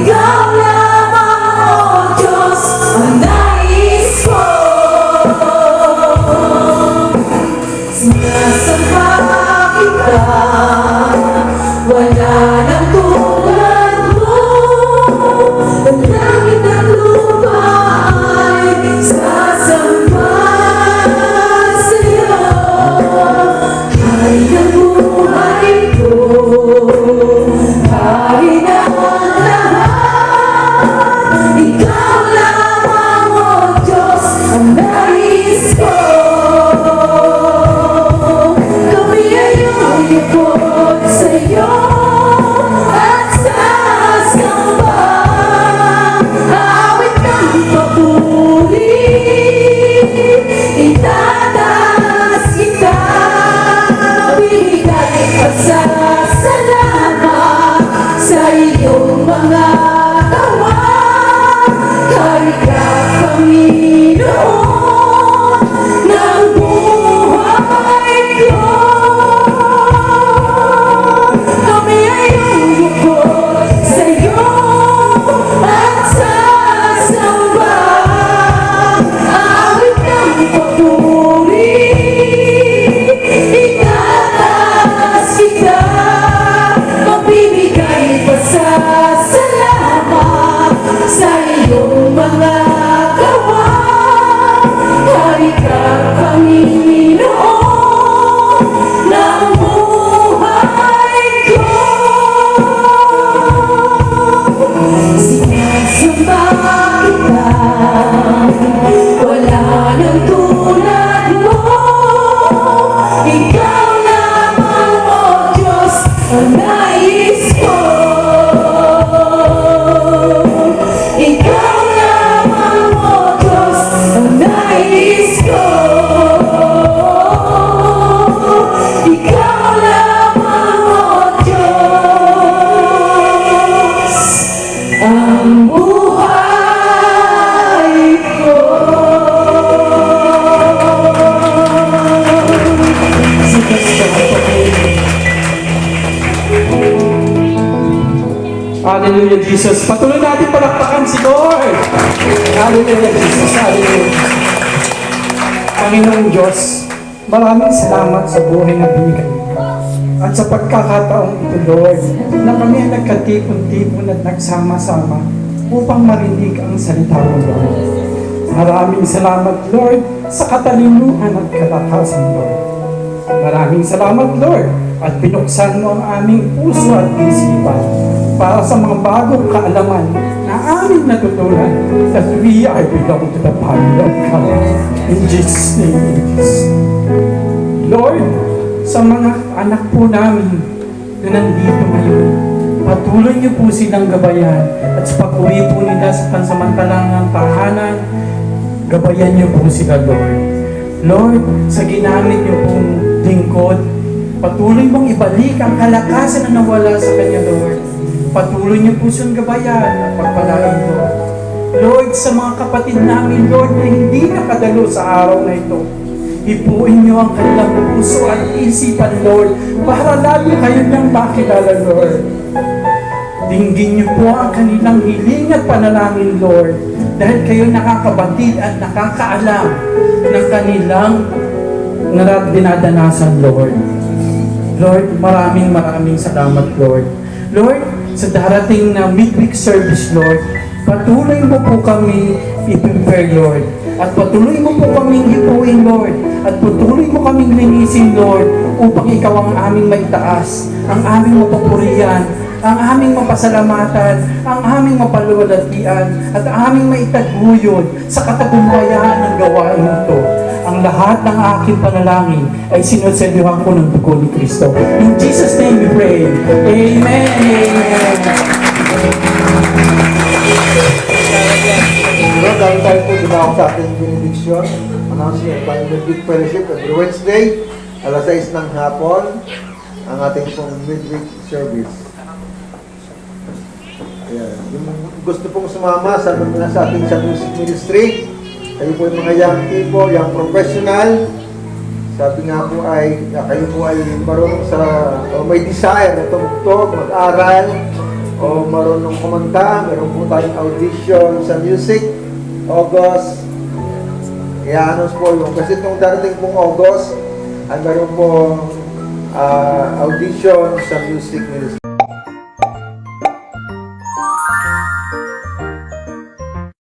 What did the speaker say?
Ikaw lamang, O Diyos, ang nais ko. Sinasamba kita, wala nang tulad mo. Ang langit at lupa ay sasamba sa'yo. Hari ng buhay ko, hari ng lahat, ikaw lamang, O Diyos, ang nais ko. Kami ay lingkod sa'yo at sasamba. Awit ng papuri, itataas kita. Bigay pasasalamat sa iyong mga gawa. Hari ka, Panginoon, ng buhay ko. Kami ay lingkod sa'yo at sasamba. Awit ng papuri, itataas kita. Magbibigay pasasalamat sa iyong mga gawa. Hari ka, Panginoon, ng buhay ko. Sinasamba kita, wala nang tulad mo. Ikaw lamang, O Diyos, ang nais ko. Ikaw lamang, O Diyos, ang nais ko. Ikaw lamang, O Diyos, ang buhay ko. Sa Kristo ang pag-ibig. Hallelujah, Jesus. Patuloy natin palakpakan si Lord. Hallelujah, Jesus. Hallelujah. Panginoong Diyos, maraming salamat sa buhay na binigay mo. At sa pagkakataong ito, Lord, na kami ay nagkatipon-tipon at nagsama-sama upang marinig ang salita mo, Lord. Maraming salamat, Lord, sa katalinuhan at kalakasan, Lord. Maraming salamat, Lord, at binuksan mo ang aming puso at isipan para sa mga bagong kaalaman na aming natutunan that we are belong to the family of God. In Jesus' name, Jesus. Lord, sa mga anak po namin na nandito ngayon, patuloy niyo po silang gabayan at sa pag-uwi po nila sa pansamantalang tahanan, gabayan niyo po sila, Lord. Lord, sa ginamit niyo pong lingkod, patuloy mong ibalik ang kalakasan na nawala sa kanya, Lord. Patuloy niyo po siyang gabayan at pagpalain, Lord. Lord, sa mga kapatid namin, Lord, na hindi nakadalo sa araw na ito, ipuin niyo ang kanilang puso at isipan, Lord, para lalo kayo niyang makilala, Lord. Dinggin niyo po ang kanilang hiling at panalangin, Lord, dahil kayo nakakabatid at nakakaalam ng kanilang dinadanasan, Lord. Lord, maraming salamat, Lord. Lord, sa darating na midweek service, Lord, patuloy mo po kami i-prepare, Lord. At patuloy mo po kaming ipuin, Lord. At patuloy mo kaming linisin, Lord, upang ikaw ang aming maitaas, ang aming mapupurihan, ang aming mapasalamatan, ang aming mapaluwalhatian, at ang aming maitaguyod sa katagumpayan ng gawain ito. Ang lahat ng aking panalangin ay sinuselyohan ko ng dugo ni Kristo. In Jesus' name we pray. Amen. Amen. Lord, dahil tayo po dumako sa ating benediction, announcement ng Midweek Fellowship every Wednesday, alas 6 ng hapon, ang ating pong midweek service. Ayan. Yung gusto pong sumama sa ating sa music ministry, kayo po yung mga young people, young professional, sabi nga po ay, kayo po ay marunong sa, o may desire na tumugtog, mag-aral, o o marunong kumanta, meron po tayong audition sa music, August. I-announce po yung, kasi itong darating pong August, ay meron po audition sa music ministry.